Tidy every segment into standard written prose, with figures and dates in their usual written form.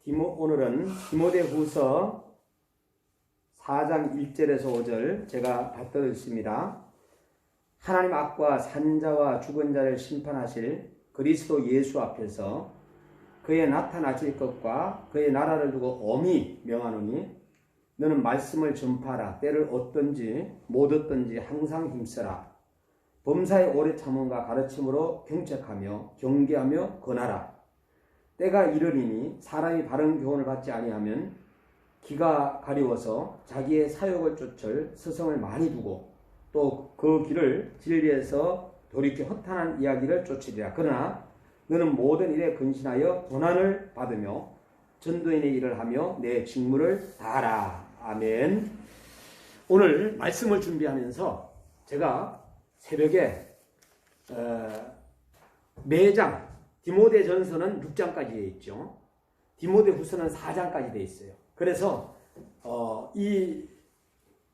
오늘은 디모데후서 4장 1절에서 5절 제가 받들었습니다. 하나님 앞과 산자와 죽은 자를 심판하실 그리스도 예수 앞에서 그의 나타나실 것과 그의 나라를 두고 엄히 명하노니 너는 말씀을 전파하라. 때를 얻든지 못 얻든지 항상 힘쓰라. 범사의 오래 참음과 가르침으로 경책하며 경계하며 권하라. 때가 이르리니 사람이 바른 교훈을 받지 아니하면 기가 가려워서 자기의 사욕을 쫓을 스승을 많이 두고 또 그 길을 진리에서 돌이켜 허탄한 이야기를 쫓으리라. 그러나 너는 모든 일에 근신하여 고난을 받으며 전도인의 일을 하며 내 직무를 다하라. 아멘. 오늘 말씀을 준비하면서 제가 새벽에 매장 디모데전서는 6장까지 되어 있죠. 디모데후서는 4장까지 되어 있어요. 그래서 이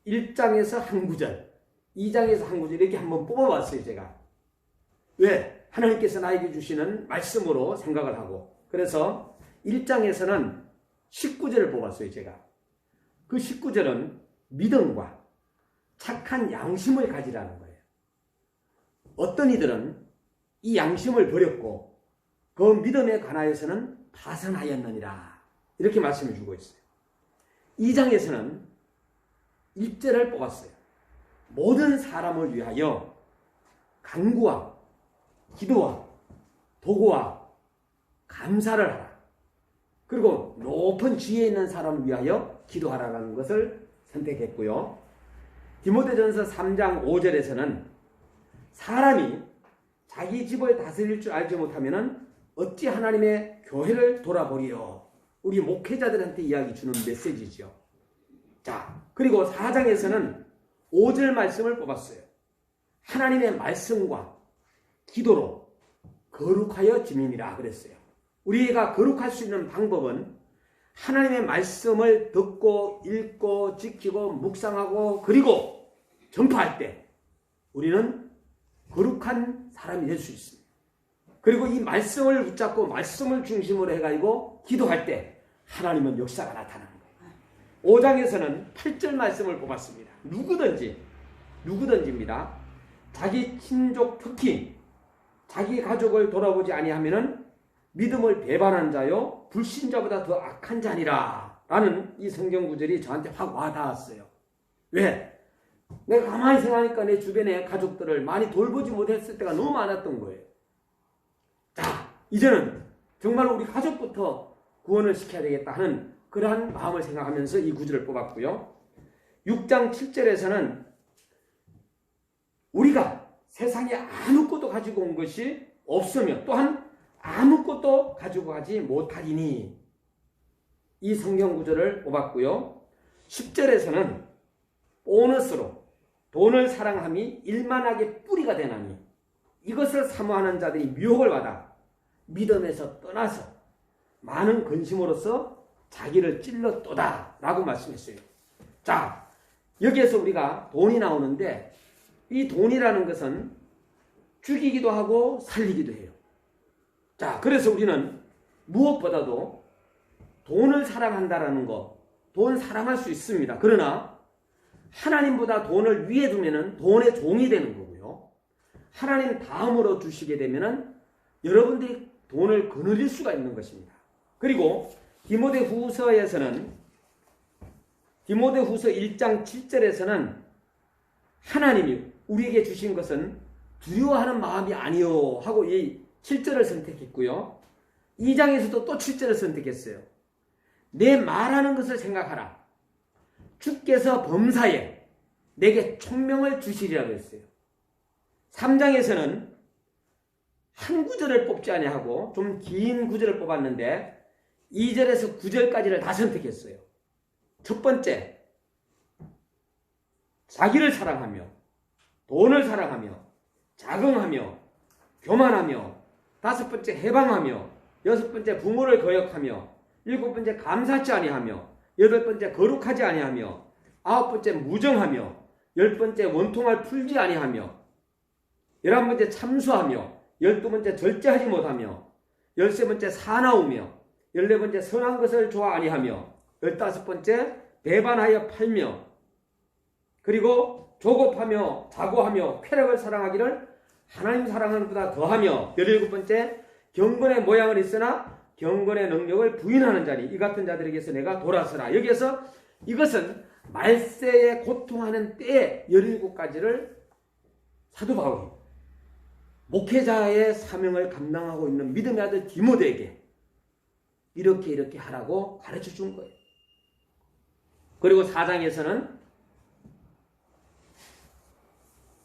1장에서 한 구절, 2장에서 한 구절 이렇게 한번 뽑아봤어요. 제가. 왜? 하나님께서 나에게 주시는 말씀으로 생각을 하고, 그래서 1장에서는 19절을 뽑았어요. 제가. 그 19절은 믿음과 착한 양심을 가지라는 거예요. 어떤 이들은 이 양심을 버렸고 그 믿음에 관하여서는 파산하였느니라. 이렇게 말씀을 주고 있어요. 2장에서는 1절을 뽑았어요. 모든 사람을 위하여 간구와 기도와 도구와 감사를 하라. 그리고 높은 지혜 있는 사람을 위하여 기도하라는 것을 선택했고요. 디모데전서 3장 5절에서는 사람이 자기 집을 다스릴 줄 알지 못하면 어찌 하나님의 교회를 돌아보리요. 우리 목회자들한테 이야기 주는 메시지죠. 자, 그리고 4장에서는 5절 말씀을 뽑았어요. 하나님의 말씀과 기도로 거룩하여 지민이라 그랬어요. 우리가 거룩할 수 있는 방법은 하나님의 말씀을 듣고 읽고 지키고 묵상하고 그리고 전파할 때 우리는 거룩한 사람이 될 수 있습니다. 그리고 이 말씀을 붙잡고 말씀을 중심으로 해가지고 기도할 때 하나님은 역사가 나타나는 거예요. 5장에서는 8절 말씀을 뽑았습니다. 누구든지입니다. 자기 친족 특히 자기 가족을 돌아보지 아니하면은 믿음을 배반한 자요 불신자보다 더 악한 자니라 라는 이 성경 구절이 저한테 확 와닿았어요. 왜? 내가 가만히 생각하니까 내 주변의 가족들을 많이 돌보지 못했을 때가 너무 많았던 거예요. 자, 이제는 정말 우리 가족부터 구원을 시켜야 되겠다 하는 그러한 마음을 생각하면서 이 구절을 뽑았고요. 6장 7절에서는 우리가 세상에 아무것도 가지고 온 것이 없으며 또한 아무것도 가지고 가지 못하리니 이 성경 구절을 뽑았고요. 10절에서는 보너스로 돈을 사랑함이 일만하게 뿌리가 되나니 이것을 사모하는 자들이 미혹을 받아 믿음에서 떠나서 많은 근심으로써 자기를 찔렀도다 라고 말씀했어요. 자, 여기에서 우리가 돈이 나오는데 이 돈이라는 것은 죽이기도 하고 살리기도 해요. 자, 그래서 우리는 무엇보다도 돈을 사랑한다라는 거, 돈 사랑할 수 있습니다. 그러나 하나님보다 돈을 위에 두면은 돈의 종이 되는 거고요. 하나님 다음으로 주시게 되면은 여러분들이 돈을 거느릴 수가 있는 것입니다. 그리고 디모데후서 1장 7절에서는 하나님이 우리에게 주신 것은 두려워하는 마음이 아니요 하고 이 7절을 선택했고요. 2장에서도 또 7절을 선택했어요. 내 말하는 것을 생각하라. 주께서 범사에 내게 총명을 주시리라고 했어요. 3장에서는 한 구절을 뽑지 아니하고 좀 긴 구절을 뽑았는데 2절에서 9절까지를 다 선택했어요. 첫 번째, 자기를 사랑하며 돈을 사랑하며 자긍하며 교만하며 다섯 번째 해방하며 여섯 번째 부모를 거역하며 일곱 번째 감사치 아니하며 여덟 번째 거룩하지 아니하며 아홉 번째 무정하며 열 번째 원통을 풀지 아니하며 11번째 참수하며 12번째 절제하지 못하며 13번째 사나우며 14번째 선한 것을 좋아 아니하며 15번째 배반하여 팔며 그리고 조급하며 자고하며 쾌락을 사랑하기를 하나님 사랑하는 것보다 더하며 17번째 경건의 모양을 있으나 경건의 능력을 부인하는 자니 이 같은 자들에게서 내가 돌아서라. 여기에서 이것은 말세에 고통하는 때에 17가지를 사도 바울이 목회자의 사명을 감당하고 있는 믿음의 아들 디모데에게 이렇게 하라고 가르쳐 준 거예요. 그리고 4장에서는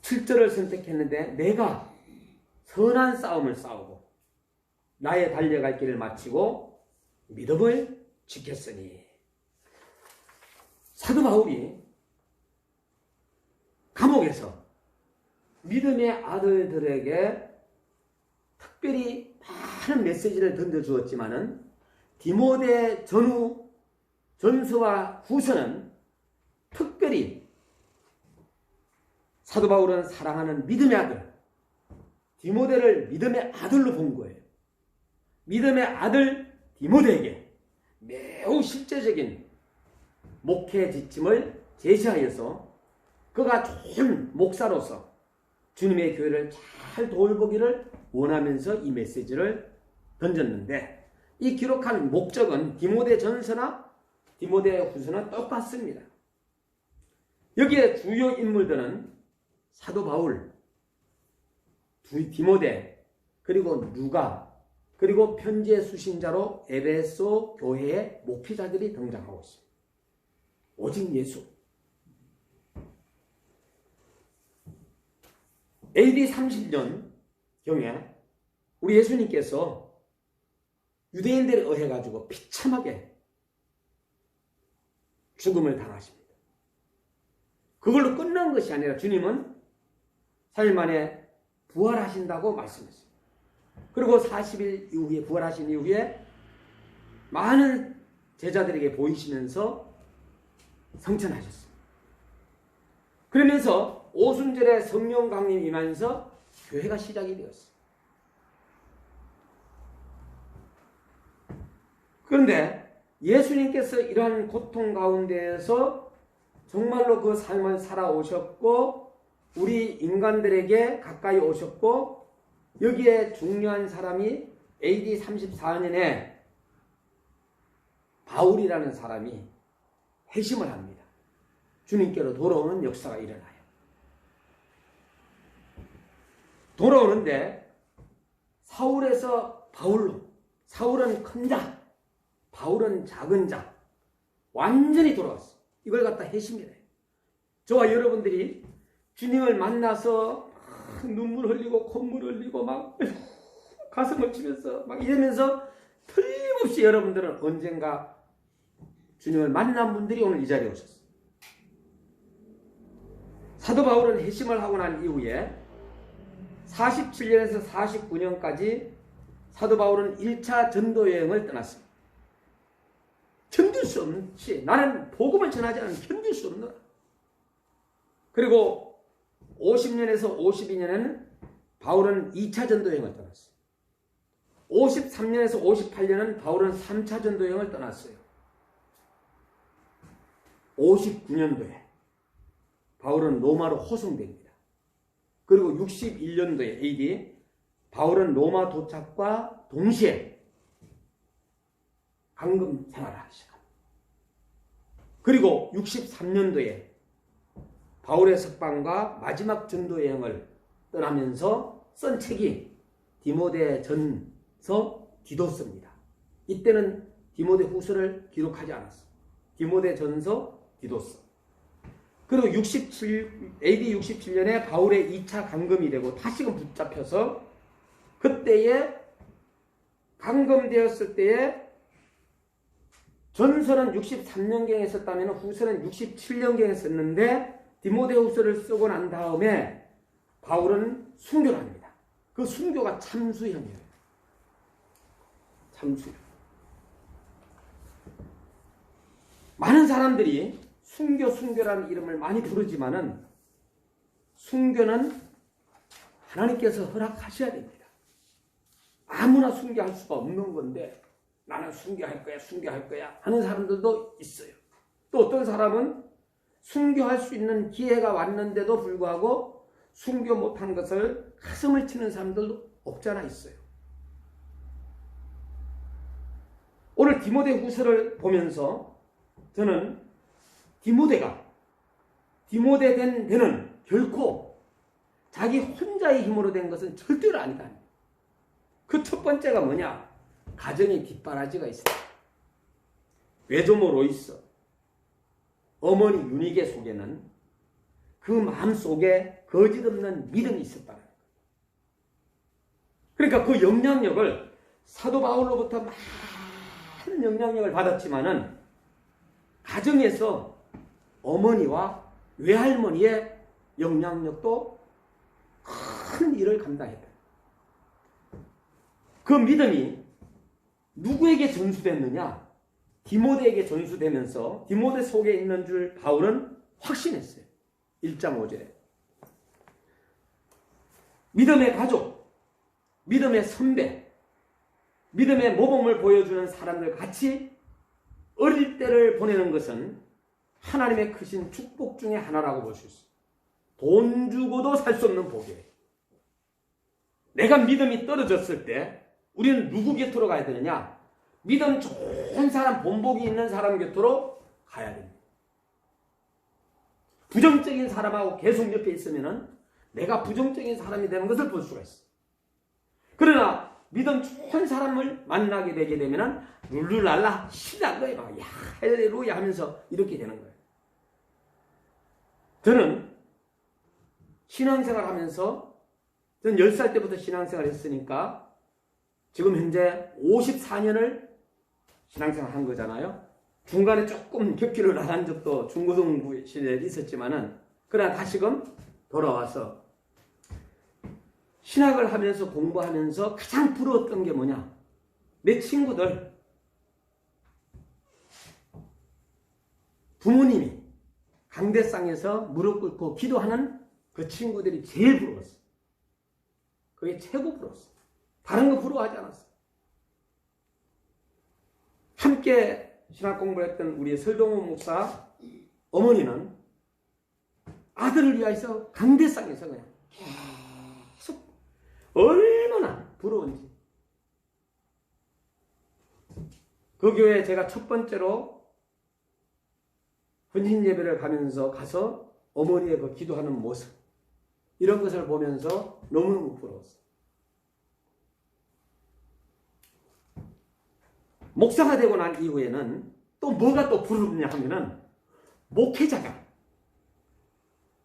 7절을 선택했는데 내가 선한 싸움을 싸우고 나의 달려갈 길을 마치고 믿음을 지켰으니 사도 바울이 감옥에서 믿음의 아들들에게 특별히 많은 메시지를 던져주었지만은 디모데 전후 전서와 후서는 특별히 사도 바울은 사랑하는 믿음의 아들 디모데를 믿음의 아들로 본 거예요. 믿음의 아들 디모데에게 매우 실제적인 목회 지침을 제시하여서 그가 좋은 목사로서 주님의 교회를 잘 돌보기를 원하면서 이 메시지를 던졌는데 이 기록한 목적은 디모데 전서나 디모데 후서는 똑같습니다. 여기에 주요 인물들은 사도 바울, 디모데, 그리고 누가, 그리고 편지의 수신자로 에베소 교회의 목회자들이 등장하고 있습니다. 오직 예수. AD 30년 경에 우리 예수님께서 유대인들에 의해 가지고 비참하게 죽음을 당하십니다. 그걸로 끝난 것이 아니라 주님은 3일 만에 부활하신다고 말씀했습니다. 그리고 40일 이후에 부활하신 이후에 많은 제자들에게 보이시면서 성천하셨습니다. 그러면서 오순절에 성령 강림이 임하면서 교회가 시작이 되었습니다. 그런데 예수님께서 이러한 고통 가운데에서 정말로 그 삶을 살아오셨고 우리 인간들에게 가까이 오셨고 여기에 중요한 사람이 AD 34년에 바울이라는 사람이 회심을 합니다. 주님께로 돌아오는 역사가 일어나요. 돌아오는데 사울에서 바울로, 사울은 큰 자, 바울은 작은 자, 완전히 돌아왔어요. 이걸 갖다 회심이래요. 저와 여러분들이 주님을 만나서 눈물 흘리고 콧물 흘리고 막 가슴을 치면서 막 이러면서 틀림없이 여러분들은 언젠가 주님을 만난 분들이 오늘 이 자리에 오셨어요. 사도 바울은 회심을 하고 난 이후에 47년에서 49년까지 사도 바울은 1차 전도 여행을 떠났습니다. 견딜 수 없지. 나는 복음을 전하지 않으면 견딜 수 없는 거야. 그리고 50년에서 52년에는 바울은 2차 전도 여행을 떠났어요. 53년에서 58년은 바울은 3차 전도 여행을 떠났어요. 59년도에 바울은 로마로 호송됩니다. 그리고 61년도에 AD 바울은 로마 도착과 동시에 감금 생활을 하기 시작합니다. 그리고 63년도에 바울의 석방과 마지막 전도 여행을 떠나면서 쓴 책이 디모데 전서 디도서입니다. 이때는 디모데 후서를 기록하지 않았어요. 디모데 전서 디도서. 그리고 AD 67년에 바울의 2차 감금이 되고 다시금 붙잡혀서 그때에 감금되었을 때에 전서는 63년경에 썼다면 후서는 67년경에 썼는데 디모데후서를 쓰고 난 다음에 바울은 순교를 합니다. 그 순교가 참수형이에요. 참수형. 많은 사람들이 순교라는 이름을 많이 부르지만은 순교는 하나님께서 허락하셔야 됩니다. 아무나 순교할 수가 없는 건데 나는 순교할 거야, 순교할 거야 하는 사람들도 있어요. 또 어떤 사람은 순교할 수 있는 기회가 왔는데도 불구하고 순교 못한 것을 가슴을 치는 사람들도 없잖아 있어요. 오늘 디모데 후서를 보면서 저는 디모데 된 데는 결코 자기 혼자의 힘으로 된 것은 절대로 아니다. 그 첫 번째가 뭐냐? 가정의 뒷바라지가 있어. 외조모 로이스, 어머니 유니게 속에는 그 마음 속에 거짓없는 믿음이 있었다는 거예요. 그러니까 그 영향력을 사도 바울로부터 많은 영향력을 받았지만은 가정에서 어머니와 외할머니의 영향력도 큰 일을 감당했다. 그 믿음이 누구에게 전수됐느냐? 디모데에게 전수되면서 디모데 속에 있는 줄 바울은 확신했어요. 1장 5절에. 믿음의 가족, 믿음의 선배, 믿음의 모범을 보여주는 사람들 같이 어릴 때를 보내는 것은 하나님의 크신 축복 중에 하나라고 볼 수 있어요. 돈 주고도 살 수 없는 복이에요. 내가 믿음이 떨어졌을 때 우리는 누구 곁으로 가야 되느냐? 믿음 좋은 사람, 본복이 있는 사람 곁으로 가야 됩니다. 부정적인 사람하고 계속 옆에 있으면은 내가 부정적인 사람이 되는 것을 볼 수가 있어요. 그러나 믿음 좋은 사람을 만나게 되게 되면은 룰루랄라 신난 거예요. 막 야, 할렐루야 하면서 이렇게 되는 거예요. 저는 신앙생활 하면서 저는 10살 때부터 신앙생활 했으니까 지금 현재 54년을 신앙생활 한 거잖아요. 중간에 조금 격기를 나간 적도 중고등부 시절에 있었지만은 그러나 다시금 돌아와서 신학을 하면서 공부하면서 가장 부러웠던 게 뭐냐? 내 친구들 부모님이 강대상에서 무릎 꿇고 기도하는 그 친구들이 제일 부러웠어. 그게 최고 부러웠어. 다른 거 부러워하지 않았어. 함께 신학 공부를 했던 우리 설동훈 목사 어머니는 아들을 위하여서 강대상에서 그냥 계속 얼마나 부러운지. 그 교회에 제가 첫 번째로 헌신 예배를 가서 어머니의 그 기도하는 모습 이런 것을 보면서 너무너무 부러웠어요. 목사가 되고 난 이후에는 또 뭐가 또 부럽냐 하면은 목회자가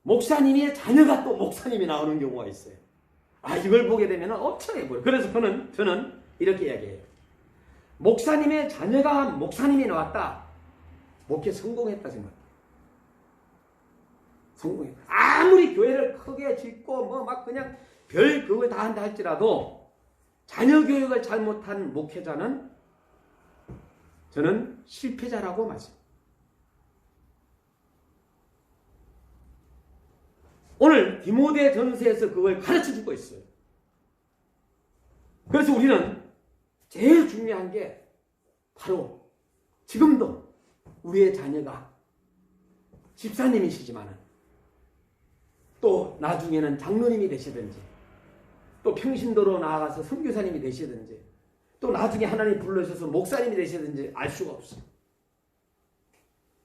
목사님의 자녀가 또 목사님이 나오는 경우가 있어요. 아, 이걸 보게 되면 엄청 해보여요. 그래서 저는 이렇게 이야기해요. 목사님의 자녀가 목사님이 나왔다. 목회 성공했다 생각해요. 성공했다. 아무리 교회를 크게 짓고 뭐 막 그냥 별 그걸 다 한다 할지라도 자녀 교육을 잘못한 목회자는 저는 실패자라고 말씀합니다. 오늘 디모데 전서에서 그걸 가르쳐주고 있어요. 그래서 우리는 제일 중요한 게 바로 지금도 우리의 자녀가 집사님이시지만 또 나중에는 장로님이 되시든지 또 평신도로 나아가서 선교사님이 되시든지 또 나중에 하나님 불러주셔서 목사님이 되시든지 알 수가 없어요.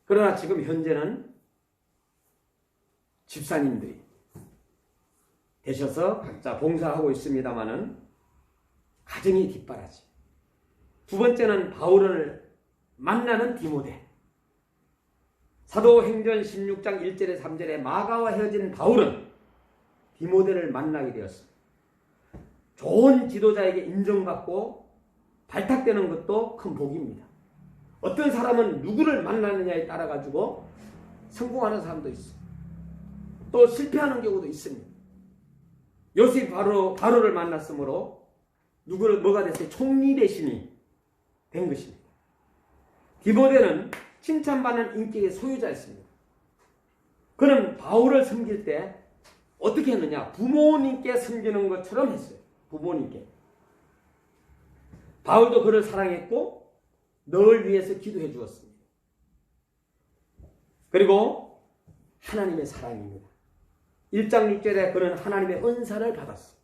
그러나 지금 현재는 집사님들이 되셔서 각자 봉사하고 있습니다마는 가정이 뒷바라지. 두 번째는 바울을 만나는 디모데. 사도행전 16장 1절에 3절에 마가와 헤어진 바울은 디모데를 만나게 되었습니다. 좋은 지도자에게 인정받고 발탁되는 것도 큰 복입니다. 어떤 사람은 누구를 만나느냐에 따라 가지고 성공하는 사람도 있어요. 또 실패하는 경우도 있습니다. 요셉이 바로를 만났으므로 누구를 뭐가 됐어요? 총리 대신이 된 것입니다. 디모데는 칭찬받는 인격의 소유자였습니다. 그는 바울을 섬길 때 어떻게 했느냐? 부모님께 섬기는 것처럼 했어요. 부모님께. 바울도 그를 사랑했고 널 위해서 기도해 주었습니다. 그리고 하나님의 사랑입니다. 1장 6절에 그는 하나님의 은사를 받았어요.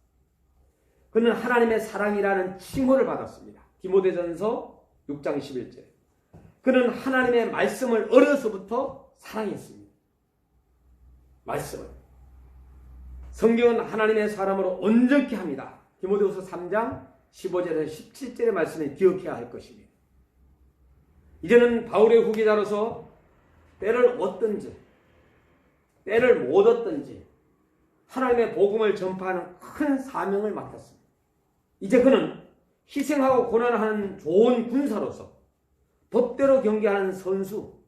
그는 하나님의 사랑이라는 칭호를 받았습니다. 디모데전서 6장 11절. 그는 하나님의 말씀을 어려서부터 사랑했습니다. 말씀을. 성경은 하나님의 사람으로 온전케 합니다. 디모데후서 3장 15절에서 17절의 말씀을 기억해야 할 것입니다. 이제는 바울의 후기자로서 때를 얻든지 때를 못 얻든지 하나님의 복음을 전파하는 큰 사명을 맡았습니다. 이제 그는 희생하고 고난하는 좋은 군사로서 법대로 경기하는 선수,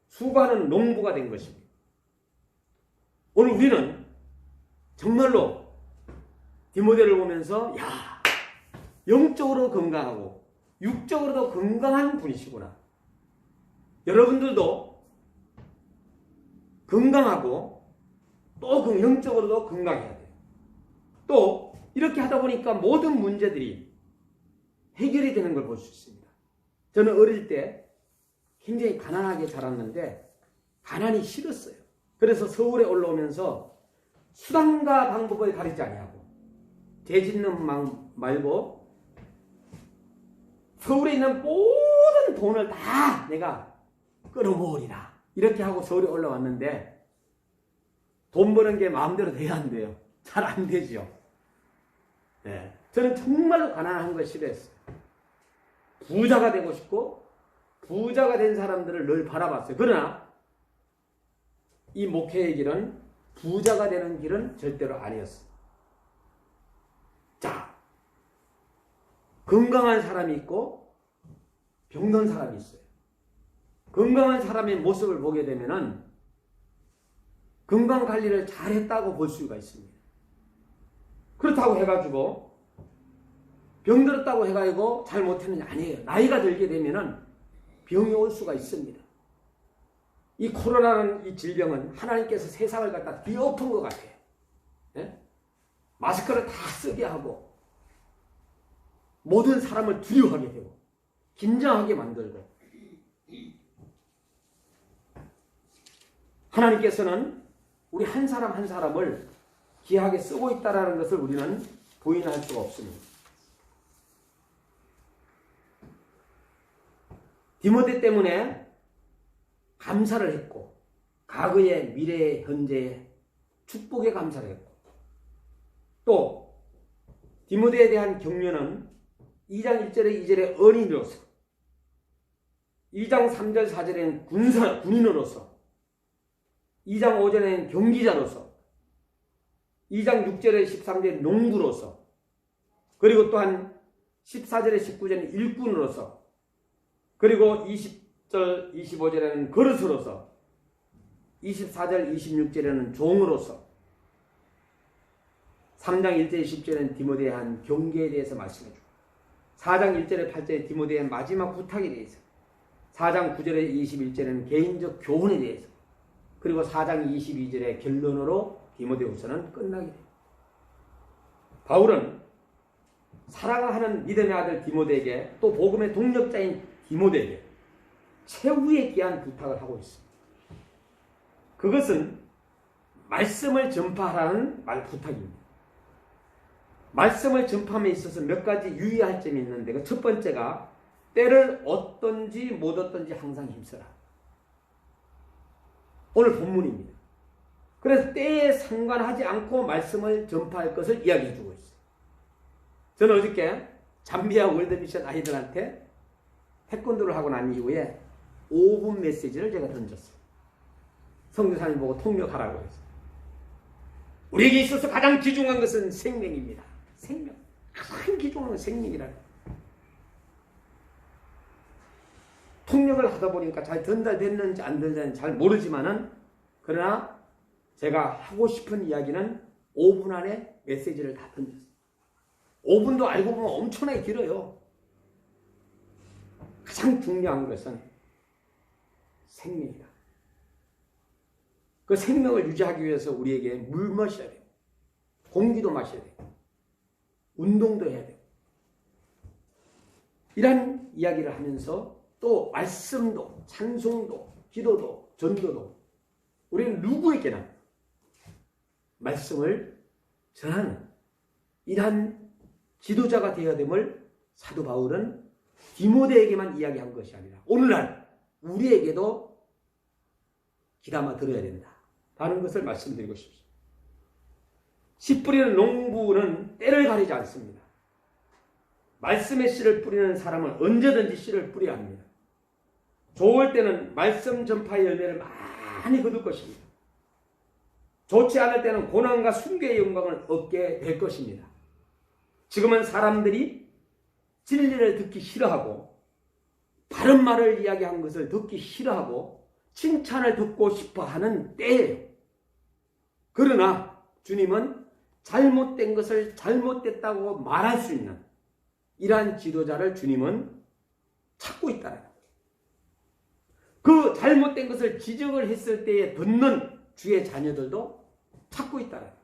수고하는 농부가 된 것입니다. 오늘 우리는 정말로 디모데를 보면서 야, 영적으로 건강하고 육적으로도 건강한 분이시구나. 여러분들도 건강하고 또 영적으로도 건강해야 돼요. 또 이렇게 하다 보니까 모든 문제들이 해결이 되는 걸 볼 수 있습니다. 저는 어릴 때 굉장히 가난하게 자랐는데 가난이 싫었어요. 그래서 서울에 올라오면서 수단과 방법을 가리지 아니하고 죄 짓는 마음 말고 서울에 있는 모든 돈을 다 내가 끌어모으리라 이렇게 하고 서울에 올라왔는데 돈 버는 게 마음대로 돼야 안 돼요. 잘 안 되죠. 네. 저는 정말로 가난한 걸 싫어했어요. 부자가 되고 싶고 부자가 된 사람들을 늘 바라봤어요. 그러나 이 목회의 길은 부자가 되는 길은 절대로 아니었어요. 자, 건강한 사람이 있고 병든 사람이 있어요. 건강한 사람의 모습을 보게 되면은 건강 관리를 잘했다고 볼 수가 있습니다. 그렇다고 해가지고 병들었다고 해가지고 잘못했느냐 아니에요. 나이가 들게 되면은 병이 올 수가 있습니다. 이 코로나라는 이 질병은 하나님께서 세상을 갖다 뒤엎은 것 같아요. 예? 마스크를 다 쓰게 하고 모든 사람을 두려워하게 되고 긴장하게 만들고 하나님께서는 우리 한 사람 한 사람을 귀하게 쓰고 있다는 것을 우리는 부인할 수가 없습니다. 디모데 때문에 감사를 했고 과거의 미래의 현재의 축복에 감사를 했고 또 디모데에 대한 격려는 2장 1절에 2절에 어린이로서 2장 3절 4절에는 군인으로서 2장 5절에는 경기자로서 2장 6절에 13절에 농부로서 그리고 또한 14절에 19절에 일꾼으로서 그리고 20절 25절에는 그릇으로서 24절 26절에는 종으로서 3장 1절 10절에는 디모데에 한 경계에 대해서 말씀해주고 4장 1절에 8절에 디모데의 마지막 부탁에 대해서 4장 9절에 21절에는 개인적 교훈에 대해서 그리고 4장 22절의 결론으로 디모데후서는 끝나게 됩니다. 바울은 사랑하는 믿음의 아들 디모데에게 또 복음의 동력자인 디모데에게 최후의 귀한 부탁을 하고 있습니다. 그것은 말씀을 전파하라는 부탁입니다. 말씀을 전파함에 있어서 몇 가지 유의할 점이 있는데 그 첫 번째가 때를 얻든지 못 얻든지 항상 힘써라. 오늘 본문입니다. 그래서 때에 상관하지 않고 말씀을 전파할 것을 이야기해 주고 있어요. 저는 어저께 잠비아 월드미션 아이들한테 태권도를 하고 난 이후에 5분 메시지를 제가 던졌어요. 성교사님 보고 통역하라고 해서. 우리에게 있어서 가장 귀중한 것은 생명입니다. 생명. 가장 귀중한 건 생명이라는 거예요. 통역을 하다 보니까 잘 전달됐는지 안 됐는지 잘 모르지만은 그러나 제가 하고 싶은 이야기는 5분 안에 메시지를 다 던졌어요. 5분도 알고 보면 엄청나게 길어요. 가장 중요한 것은 생명이다. 그 생명을 유지하기 위해서 우리에게 물 마셔야 돼요. 공기도 마셔야 돼요. 운동도 해야 돼요. 이런 이야기를 하면서 또 말씀도, 찬송도, 기도도, 전도도 우리는 누구에게나 말씀을 전하는 이러한 지도자가 되어야 됨을 사도 바울은 디모데에게만 이야기한 것이 아니라 오늘날 우리에게도 귀담아 들어야 된다 라는 것을 말씀드리고 싶습니다. 씨 뿌리는 농부는 때를 가리지 않습니다. 말씀의 씨를 뿌리는 사람은 언제든지 씨를 뿌려야 합니다. 좋을 때는 말씀 전파의 열매를 많이 거둘 것입니다. 좋지 않을 때는 고난과 순교의 영광을 얻게 될 것입니다. 지금은 사람들이 진리를 듣기 싫어하고 바른 말을 이야기한 것을 듣기 싫어하고 칭찬을 듣고 싶어하는 때예요. 그러나 주님은 잘못된 것을 잘못됐다고 말할 수 있는 이러한 지도자를 주님은 찾고 있다는 거예요. 그 잘못된 것을 지적을 했을 때에 듣는 주의 자녀들도 찾고 있다는 거예요.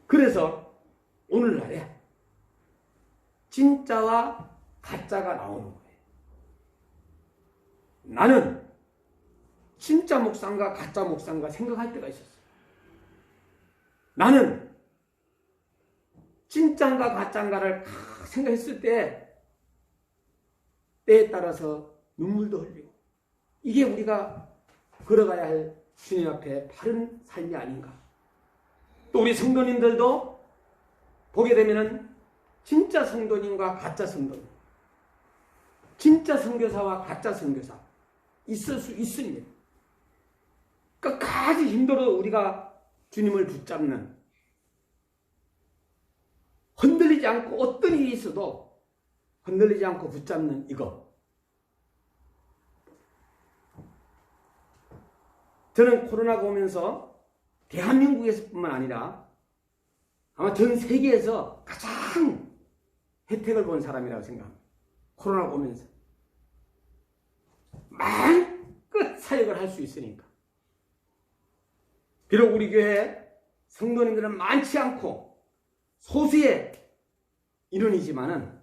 그래서 오늘날에 진짜와 가짜가 나오는 거예요. 나는 진짜 목사인가 가짜 목사인가 생각할 때가 있었어요. 나는 진짜인가 가짜인가를 생각했을 때에 따라서 눈물도 흘리고 이게 우리가 걸어가야 할 주님 앞에 바른 삶이 아닌가. 또 우리 성도님들도 보게 되면은 진짜 성도님과 가짜 성도님, 진짜 선교사와 가짜 선교사 있을 수 있습니다. 끝까지 힘들어도 우리가 주님을 붙잡는, 흔들리지 않고 어떤 일이 있어도 흔들리지 않고 붙잡는 이거. 저는 코로나가 오면서 대한민국에서뿐만 아니라 아마 전 세계에서 가장 혜택을 본 사람이라고 생각합니다. 코로나가 오면서 마음껏 사역을 할 수 있으니까. 비록 우리 교회 성도님들은 많지 않고 소수의 인원이지만은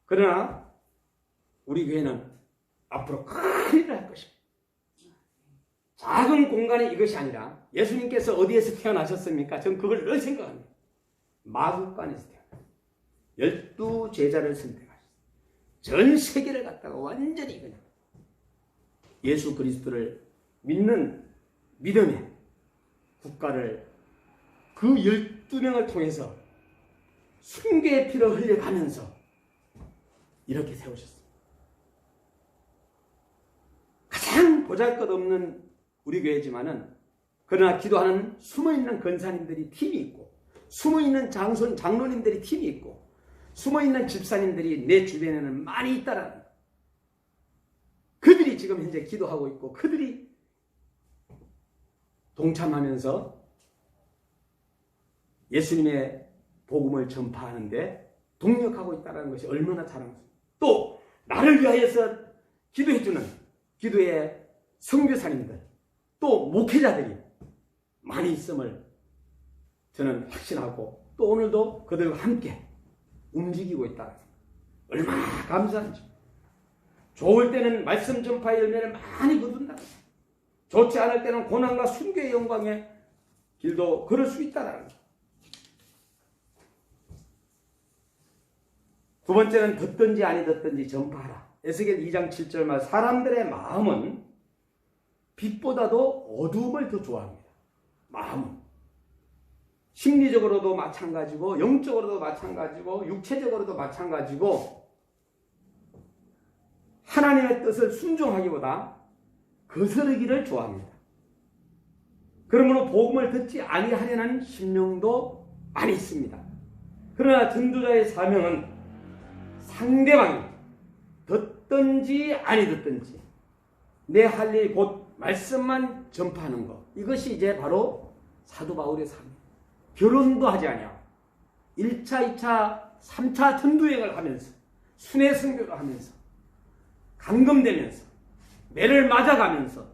그러나 우리 교회는 앞으로 큰 일을 할 것입니다. 작은 공간이 이것이 아니라 예수님께서 어디에서 태어나셨습니까? 저는 그걸 늘 생각합니다. 마국간에서 태어났어요. 12제자를 선택하셨어요. 전 세계를 갖다가 완전히 그냥 예수 그리스도를 믿는 믿음의 국가를 그 12명을 통해서 순교의 피를 흘려가면서 이렇게 세우셨습니다. 가장 보잘것없는 우리 교회지만은 그러나 기도하는 숨어있는 권사님들이 팀이 있고 숨어있는 장로님들이 팀이 있고 숨어있는 집사님들이 내 주변에는 많이 있다라는 거예요. 그들이 지금 현재 기도하고 있고 그들이 동참하면서 예수님의 복음을 전파하는데 동력하고 있다는 것이 얼마나 자랑스럽습니까. 또 나를 위하여서 기도해주는 기도의 선교사님들 또 목회자들이 많이 있음을 저는 확신하고 또 오늘도 그들과 함께 움직이고 있다. 얼마나 감사한지. 좋을 때는 말씀 전파의 열매를 많이 거둔다. 좋지 않을 때는 고난과 순교의 영광의 길도 걸을 수 있다는 것. 두 번째는 듣든지 아니 듣든지 전파하라. 에스겔 2장 7절 말 사람들의 마음은 빛보다도 어두움을 더 좋아합니다. 마음은. 심리적으로도 마찬가지고 영적으로도 마찬가지고 육체적으로도 마찬가지고 하나님의 뜻을 순종하기보다 거스르기를 좋아합니다. 그러므로 복음을 듣지 아니하려는 심령도 많이 있습니다. 그러나 전도자의 사명은 상대방이 듣든지 아니 듣든지 내 할 일 곧 말씀만 전파하는 것. 이것이 이제 바로 사도 바울의 사명. 결혼도 하지 아니하고 1차, 2차, 3차 전도여행을 하면서 순회 선교를 하면서 감금되면서 매를 맞아가면서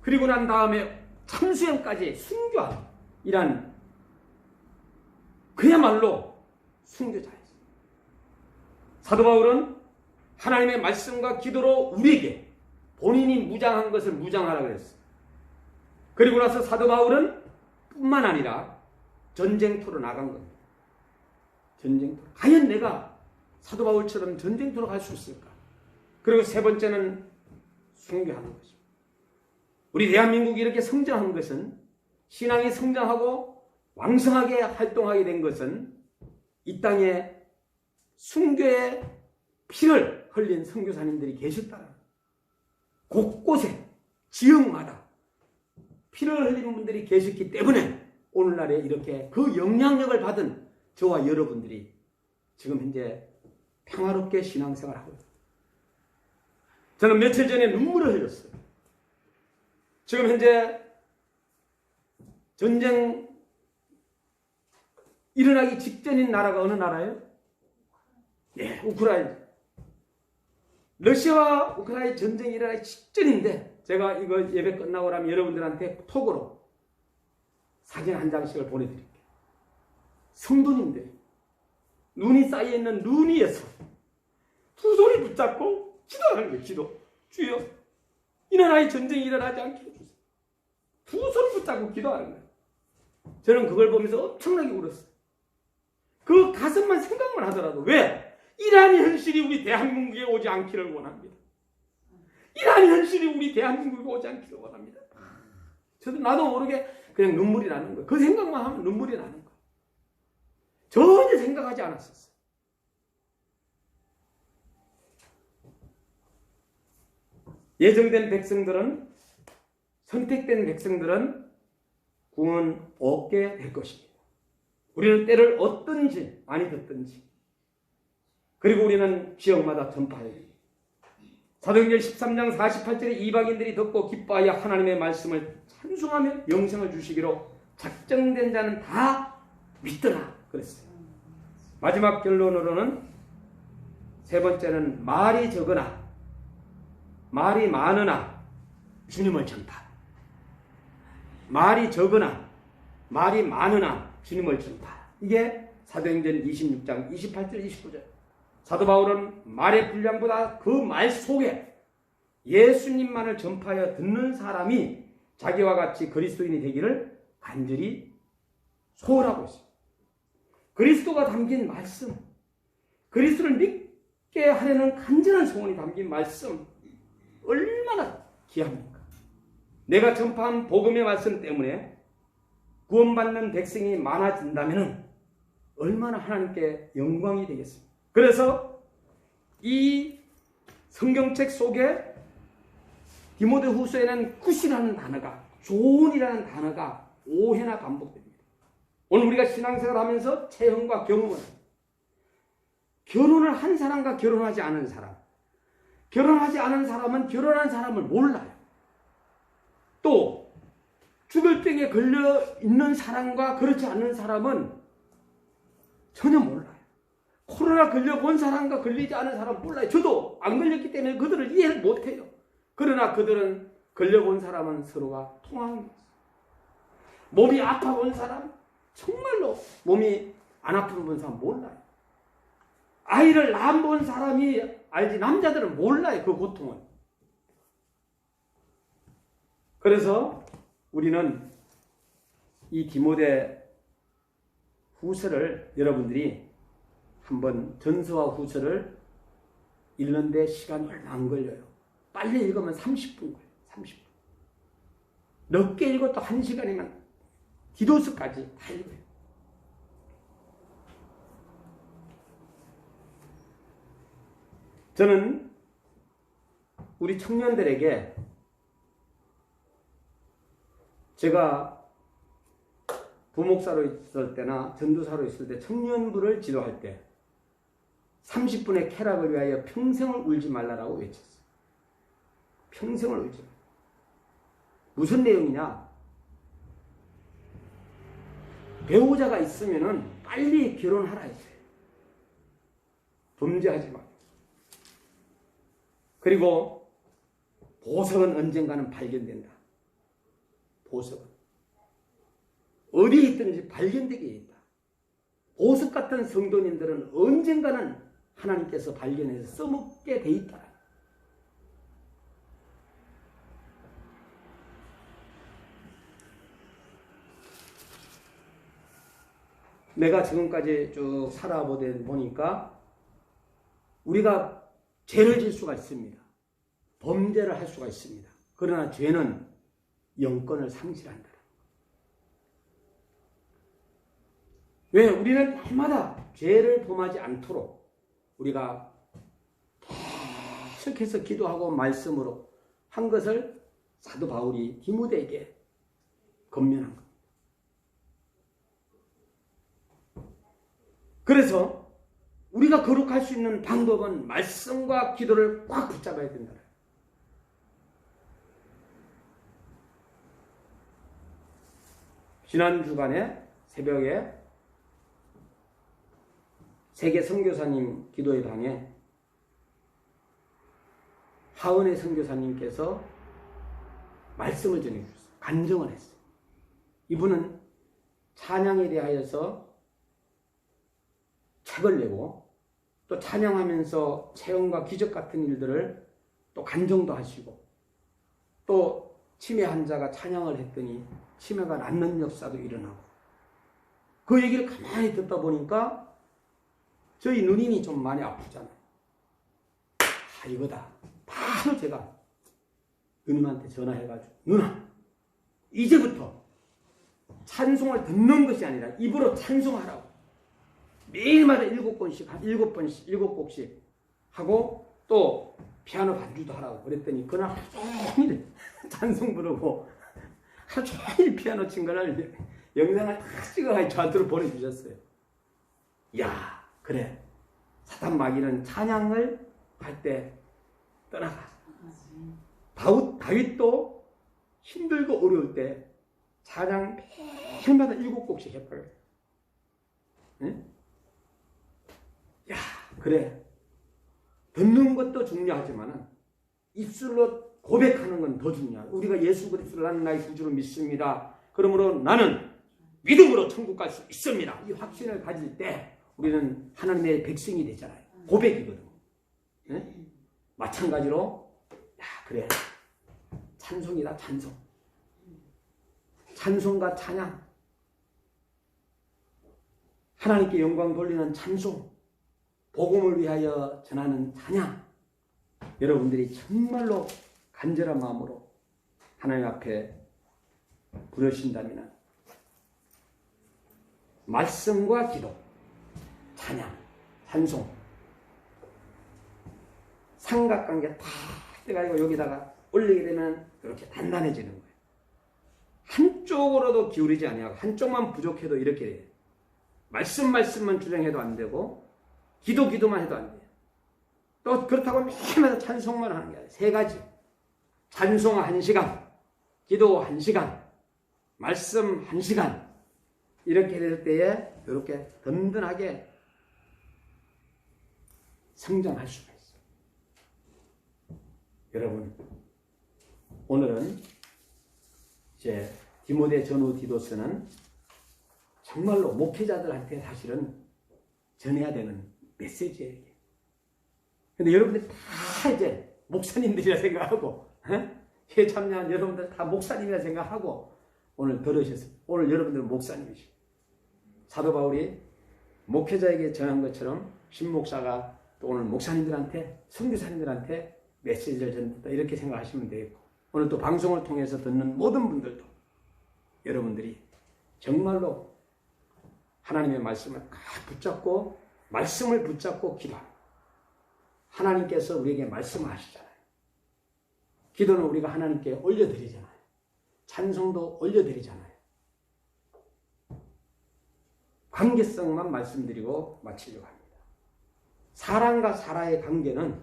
그리고 난 다음에 참수형까지 순교하는 이란 그야말로 순교자였어요. 사도 바울은 하나님의 말씀과 기도로 우리에게 본인이 무장한 것을 무장하라 그랬어요. 그리고 나서 사도 바울은 뿐만 아니라 전쟁터로 나간 겁니다. 전쟁터. 과연 내가 사도 바울처럼 전쟁터로 갈 수 있을까? 그리고 세 번째는 순교하는 것입니다. 우리 대한민국이 이렇게 성장한 것은, 신앙이 성장하고 왕성하게 활동하게 된 것은 이 땅에 순교의 피를 흘린 선교사님들이 계셨다는 거예요. 곳곳에 지역마다 피를 흘리는 분들이 계셨기 때문에 오늘날에 이렇게 그 영향력을 받은 저와 여러분들이 지금 현재 평화롭게 신앙생활을 하고 있습니다. 저는 며칠 전에 눈물을 흘렸어요. 지금 현재 전쟁 일어나기 직전인 나라가 어느 나라예요? 예, 우크라이나. 러시아와 우크라이나 전쟁이 일어나기 직전인데 제가 이거 예배 끝나고 나면 여러분들한테 톡으로 사진 한 장씩을 보내드릴게요. 성도님들 눈이 쌓여있는 눈 위에서 두 손이 붙잡고 기도하는 거예요. 기도. 주여, 이 나라에 전쟁이 일어나지 않게 해주세요. 두 손을 붙잡고 기도하는 거예요. 저는 그걸 보면서 엄청나게 울었어요. 그 가슴만 생각만 하더라도 왜? 이러한 현실이 우리 대한민국에 오지 않기를 원합니다. 이러한 현실이 우리 대한민국에 오지 않기를 원합니다. 저도 나도 모르게 그냥 눈물이 나는 거예요. 그 생각만 하면 눈물이 나는 거예요. 전혀 생각하지 않았었어요. 예정된 백성들은, 선택된 백성들은 구원 얻게 될 것입니다. 우리는 때를 얻든지 많이 듣든지, 그리고 우리는 지역마다 전파해야 됩니다. 사도행전 13장 48절에 이방인들이 듣고 기뻐하여 하나님의 말씀을 찬송하며 영생을 주시기로 작정된 자는 다 믿더라 그랬어요. 마지막 결론으로는 세 번째는 말이 적으나 말이 많으나 주님을 전파. 말이 적으나 말이 많으나 주님을 전파. 이게 사도행전 26장 28절 29절. 사도 바울은 말의 분량보다 그 말 속에 예수님만을 전파하여 듣는 사람이 자기와 같이 그리스도인이 되기를 간절히 소원하고 있습니다. 그리스도가 담긴 말씀, 그리스도를 믿게 하려는 간절한 소원이 담긴 말씀, 얼마나 귀합니까? 내가 전파한 복음의 말씀 때문에 구원받는 백성이 많아진다면 얼마나 하나님께 영광이 되겠습니까? 그래서 이 성경책 속에 디모데후서에는 굿이라는 단어가, 좋은이라는 단어가 5회나 반복됩니다. 오늘 우리가 신앙생활을 하면서 체험과 경험을, 결혼을 한 사람과 결혼하지 않은 사람, 결혼하지 않은 사람은 결혼한 사람을 몰라요. 또 죽을 병에 걸려 있는 사람과 그렇지 않은 사람은 전혀 몰라요. 코로나 걸려본 사람과 걸리지 않은 사람은 몰라요. 저도 안 걸렸기 때문에 그들을 이해를 못해요. 그러나 그들은 걸려본 사람은 서로가 통하는 거죠. 몸이 아파본 사람, 정말로 몸이 안 아픈 본 사람 몰라요. 아이를 낳은 본 사람이 알지, 남자들은 몰라요, 그 고통을. 그래서 우리는 이 디모데 후서를 여러분들이 한번, 전서와 후서를 읽는데 시간이 얼마 안 걸려요. 빨리 읽으면 30분 걸려요. 30분. 늦게 읽어도 1시간이면 디도스까지 다 읽어요. 저는 우리 청년들에게, 제가 부목사로 있을 때나 전도사로 있을 때 청년부를 지도할 때 30분의 쾌락을 위하여 평생을 울지 말라라고 외쳤어요. 평생을 울지 말라. 무슨 내용이냐? 배우자가 있으면은 빨리 결혼하라 했어요. 범죄하지 마. 그리고 보석은 언젠가는 발견된다. 보석은 어디에 있든지 발견되게 있다. 보석 같은 성도님들은 언젠가는 하나님께서 발견해서 써먹게 돼 있다. 내가 지금까지 쭉 살아보니까 우리가 죄를 질 수가 있습니다. 범죄를 할 수가 있습니다. 그러나 죄는 영권을 상실한다. 왜? 우리는 날마다 죄를 범하지 않도록 우리가 계속해서 기도하고 말씀으로 한 것을 사도 바울이 디모데에게 권면한 겁니다. 그래서 우리가 거룩할 수 있는 방법은 말씀과 기도를 꽉 붙잡아야 된다. 지난 주간에 새벽에 세계 선교사님 기도의 방에 하은혜 선교사님께서 말씀을 전해주셨어요. 간증을 했어요. 이분은 찬양에 대하여서 책을 내고 또 찬양하면서 체험과 기적 같은 일들을 또 간증도 하시고 또 치매 환자가 찬양을 했더니 치매가 낫는 역사도 일어나고 그 얘기를 가만히 듣다 보니까 저희 누님이 좀 많이 아프잖아요. 이거다. 바로 제가 누님한테 전화해가지고 누나 이제부터 찬송을 듣는 것이 아니라 입으로 찬송하라고 매일마다 7곡씩 하고 또 피아노 반주도 하라고 그랬더니 그날 하루 종일 찬송 부르고 하루 종일 피아노 친 거를 영상을 다 찍어가지고 저한테로 보내주셨어요. 야 그래 사탄 마귀는 찬양을 할 때 떠나가. 다윗도 힘들고 어려울 때 찬양 매일마다 7곡씩 했어요. 응? 야 그래 듣는 것도 중요하지만 입술로 고백하는 건 더 중요하다. 우리가 예수 그리스도를 나는 나의 구주로 믿습니다. 그러므로 나는 믿음으로 천국 갈 수 있습니다. 이 확신을 가질 때 우리는 하나님의 백성이 되잖아요. 고백이거든. 네? 마찬가지로 야 그래 찬송이다. 찬송. 찬송과 찬양. 하나님께 영광 돌리는 찬송. 복음을 위하여 전하는 찬양. 여러분들이 정말로 간절한 마음으로 하나님 앞에 부르신다면 말씀과 기도, 찬양, 찬송 삼각관계 다 떼가지고 여기다가 올리게 되면 이렇게 단단해지는 거예요. 한쪽으로도 기울이지 아니하고 한쪽만 부족해도 이렇게 돼요. 말씀만 주장해도 안 되고 기도만 해도 안 돼요. 또 그렇다고 매일마다 찬송만 하는 게 아니라 세 가지. 찬송 1시간, 기도 1시간, 말씀 1시간 이렇게 될 때에 이렇게 든든하게 성장할 수가 있어요. 여러분 오늘은 이제 디모데 전후 디도서는 정말로 목회자들한테 사실은 전해야 되는 메시지예요. 근데 여러분들 다 이제 목사님들이라 생각하고 회 참여한 여러분들 다 목사님이라 생각하고 오늘 들으셨어요. 오늘 여러분들은 목사님이시고 사도 바울이 목회자에게 전한 것처럼 신목사가 또 오늘 목사님들한테 선교사님들한테 메시지를 전했다 이렇게 생각하시면 되겠고 오늘 또 방송을 통해서 듣는 모든 분들도 여러분들이 정말로 하나님의 말씀을 붙잡고 말씀을 붙잡고 기도합니다. 하나님께서 우리에게 말씀하시잖아요. 기도는 우리가 하나님께 올려드리잖아요. 찬송도 올려드리잖아요. 관계성만 말씀드리고 마치려고 합니다. 사람과 사람의 관계는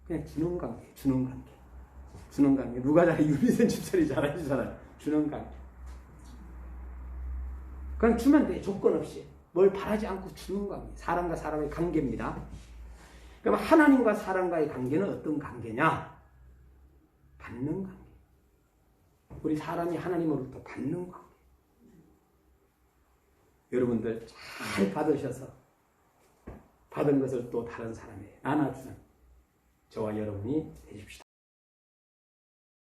그냥 주는 관계, 주는 관계. 주는 관계. 누가 잘해? 유미선 집사람이 잘하시잖아요. 주는 관계. 그냥 주면 돼. 조건 없이. 뭘 바라지 않고 주는 관계. 사람과 사람의 관계입니다. 그럼 하나님과 사람과의 관계는 어떤 관계냐? 받는 관계. 우리 사람이 하나님으로부터 받는 관계. 여러분들 잘 받으셔서 받은 것을 또 다른 사람에게 나눠주는 저와 여러분이 되십시다.